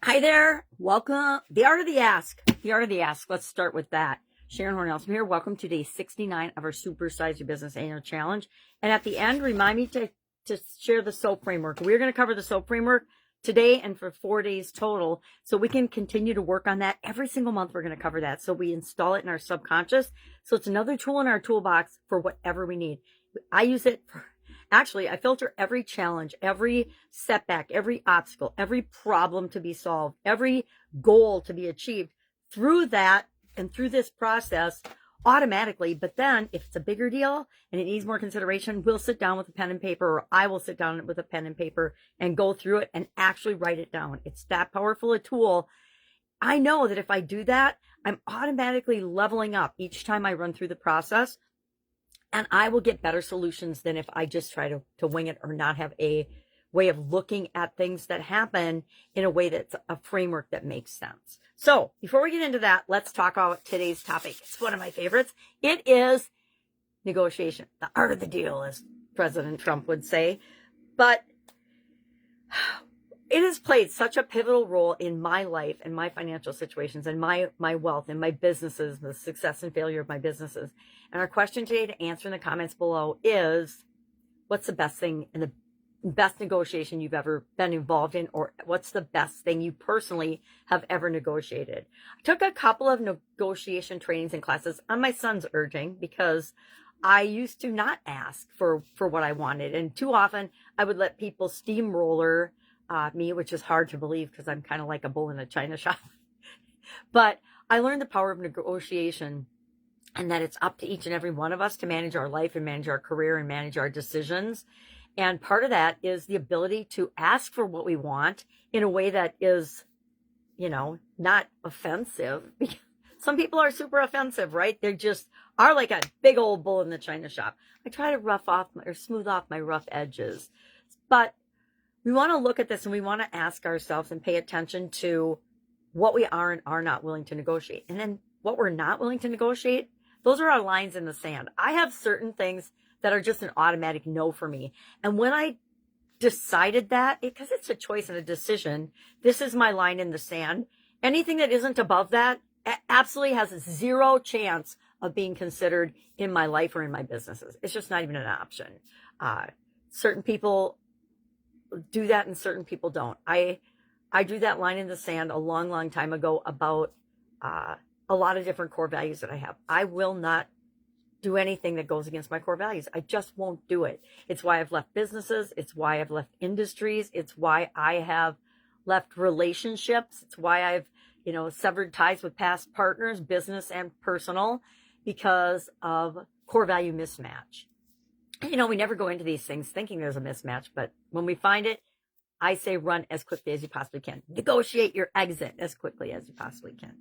Hi there. Welcome. The Art of the Ask. The Art of the Ask. Let's start with that. Sharon Horne-Ellstrom here. Welcome to day 69 of our Supersize Your Business Annual Challenge. And at the end, remind me to share the SOAP framework. We're going to cover the SOAP framework today and for 4 days total, so we can continue to work on that. Every single month, we're going to cover that. So we install it in our subconscious. So it's another tool in our toolbox for whatever we need. I use it for... Actually, I filter every challenge, every setback, every obstacle, every problem to be solved, every goal to be achieved through that and through this process automatically. But then if it's a bigger deal and it needs more consideration, we'll sit down with a pen and paper, or I will sit down with a pen and paper and go through it and actually write it down. It's that powerful a tool. I know that if I do that, I'm automatically leveling up each time I run through the process. And I will get better solutions than if I just try to wing it or not have a way of looking at things that happen in a way that's a framework that makes sense. So before we get into that, let's talk about today's topic. It's one of my favorites. It is negotiation, the art of the deal, as President Trump would say. But it has played such a pivotal role in my life and my financial situations and my wealth and my businesses, the success and failure of my businesses. And our question today to answer in the comments below is, what's the best thing and the best negotiation you've ever been involved in, or what's the best thing you personally have ever negotiated? I took a couple of negotiation trainings and classes on my son's urging, because I used to not ask for what I wanted. And too often I would let people steamroller me, which is hard to believe because I'm kind of like a bull in a china shop. But I learned the power of negotiation, and that it's up to each and every one of us to manage our life and manage our career and manage our decisions. And part of that is the ability to ask for what we want in a way that is, not offensive. Some people are super offensive, right? They just are like a big old bull in the china shop. I try to smooth off my rough edges. But we want to look at this and we want to ask ourselves and pay attention to what we are and are not willing to negotiate. And then what we're not willing to negotiate, those are our lines in the sand. I have certain things that are just an automatic no for me. And when I decided that, because it's a choice and a decision, this is my line in the sand. Anything that isn't above that absolutely has zero chance of being considered in my life or in my businesses. It's just not even an option. Certain people do that and certain people don't. I drew that line in the sand a long, long time ago about a lot of different core values that I have. I will not do anything that goes against my core values. I just won't do it. It's why I've left businesses. It's why I've left industries. It's why I have left relationships. It's why I've, severed ties with past partners, business and personal, because of core value mismatch. We never go into these things thinking there's a mismatch, but when we find it, I say run as quickly as you possibly can. Negotiate your exit as quickly as you possibly can.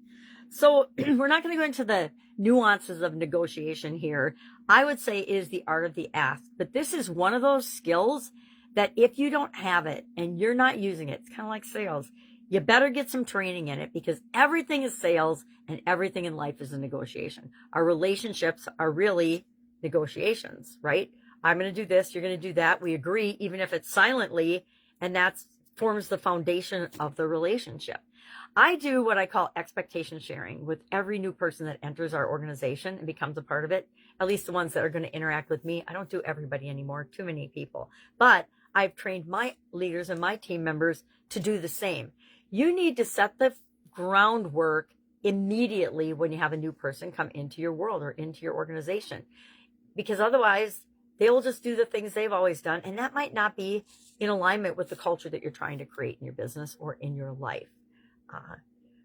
So we're not going to go into the nuances of negotiation here. I would say it is the art of the ask, but this is one of those skills that if you don't have it and you're not using it, it's kind of like sales. You better get some training in it, because everything is sales and everything in life is a negotiation. Our relationships are really negotiations, right? I'm going to do this. You're going to do that. We agree, even if it's silently, and that forms the foundation of the relationship. I do what I call expectation sharing with every new person that enters our organization and becomes a part of it, at least the ones that are going to interact with me. I don't do everybody anymore, too many people. But I've trained my leaders and my team members to do the same. You need to set the groundwork immediately when you have a new person come into your world or into your organization, because otherwise they will just do the things they've always done, and that might not be in alignment with the culture that you're trying to create in your business or in your life.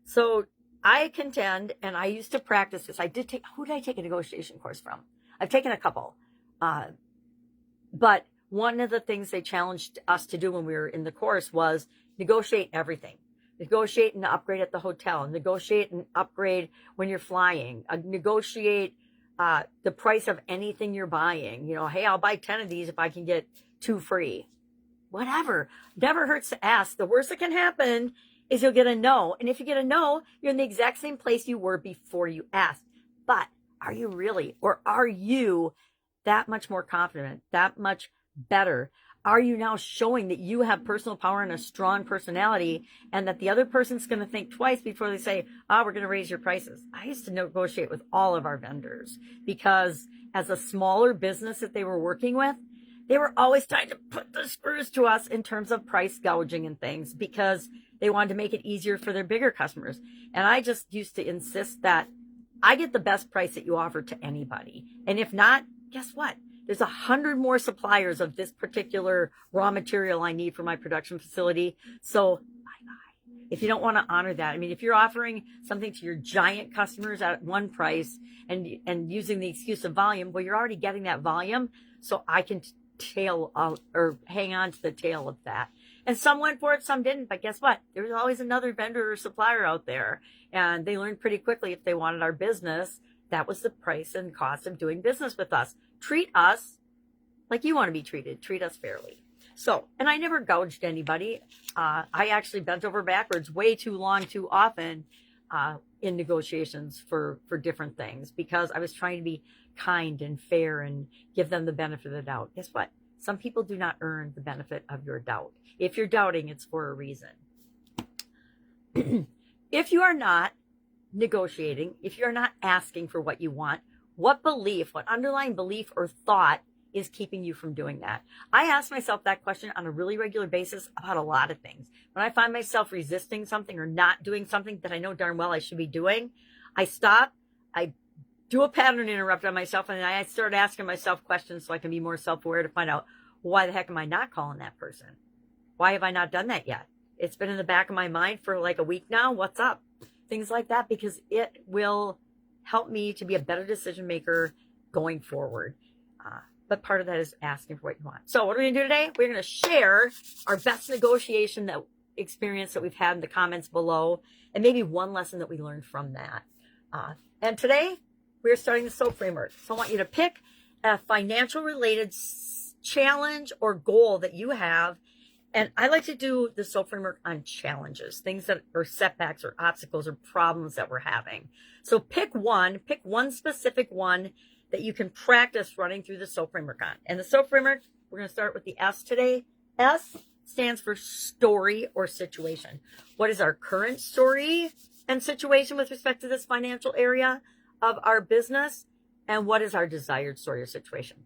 So I contend, and I used to practice this. Who did I take a negotiation course from? I've taken a couple. But one of the things they challenged us to do when we were in the course was negotiate everything. Negotiate an upgrade at the hotel. Negotiate an upgrade when you're flying. Negotiate the price of anything you're buying. Hey, I'll buy 10 of these if I can get 2 free. Whatever. Never hurts to ask. The worst that can happen is you'll get a no. And if you get a no, you're in the exact same place you were before you asked. But are you really, or are you that much more confident, that much better? are you now showing that you have personal power and a strong personality, and that the other person's going to think twice before they say, oh, we're going to raise your prices? I used to negotiate with all of our vendors because as a smaller business that they were working with, they were always trying to put the screws to us in terms of price gouging and things because they wanted to make it easier for their bigger customers. And I just used to insist that I get the best price that you offer to anybody. And if not, guess what? There's 100 more suppliers of this particular raw material I need for my production facility. So bye-bye. If you don't want to honor that, I mean, if you're offering something to your giant customers at one price and using the excuse of volume, well, you're already getting that volume. So I can tail out or hang on to the tail of that. And some went for it, some didn't. But guess what? There's always another vendor or supplier out there. And they learned pretty quickly if they wanted our business, that was the price and cost of doing business with us. Treat us like you want to be treated. Treat us fairly. So, and I never gouged anybody. I actually bent over backwards way too long, too often in negotiations for different things because I was trying to be kind and fair and give them the benefit of the doubt. Guess what? Some people do not earn the benefit of your doubt. If you're doubting, it's for a reason. If you are not negotiating, if you're not asking for what you want, what belief, what underlying belief or thought is keeping you from doing that? I ask myself that question on a really regular basis about a lot of things. When I find myself resisting something or not doing something that I know darn well I should be doing, I stop, I do a pattern interrupt on myself, and I start asking myself questions so I can be more self-aware to find out, why the heck am I not calling that person? Why have I not done that yet? It's been in the back of my mind for like a week now. What's up? Things like that, because it will help me to be a better decision maker going forward. But part of that is asking for what you want. So what are we going to do today? We're going to share our best negotiation experience that we've had in the comments below, and maybe one lesson that we learned from that. And today we're starting the SOAP framework. So I want you to pick a financial related challenge or goal that you have. And I like to do the SOAP framework on challenges, things that are setbacks or obstacles or problems that we're having. So pick one specific one that you can practice running through the SOAP framework on. And the SOAP framework, we're going to start with the S today. S stands for story or situation. What is our current story and situation with respect to this financial area of our business? And what is our desired story or situation?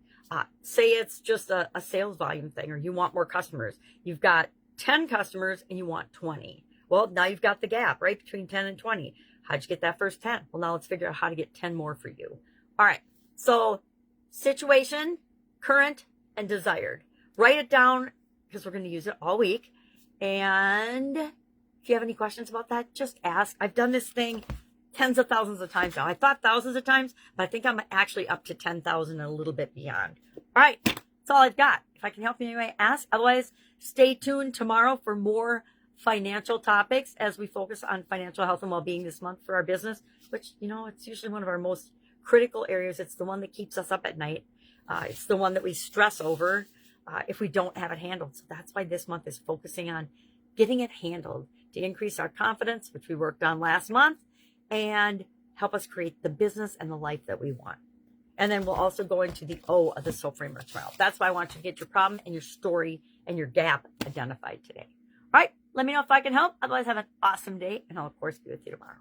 Say it's just a sales volume thing, or you want more customers. You've got 10 customers and you want 20. Well, now you've got the gap, right, between 10 and 20. How'd you get that first 10? Well, now let's figure out how to get 10 more for you. All right. So situation, current, and desired. Write it down because we're going to use it all week. And if you have any questions about that, just ask. I've done this thing tens of thousands of times now. I thought thousands of times, but I think I'm actually up to 10,000 and a little bit beyond. All right. That's all I've got. If I can help you anyway, ask. Otherwise, stay tuned tomorrow for more financial topics as we focus on financial health and well-being this month for our business, which, it's usually one of our most critical areas. It's the one that keeps us up at night. It's the one that we stress over if we don't have it handled. So that's why this month is focusing on getting it handled to increase our confidence, which we worked on last month, and help us create the business and the life that we want. And then we'll also go into the O of the SOAP framework trial. That's why I want you to get your problem and your story and your gap identified today. All right, let me know if I can help. Otherwise, have an awesome day, and I'll, of course, be with you tomorrow.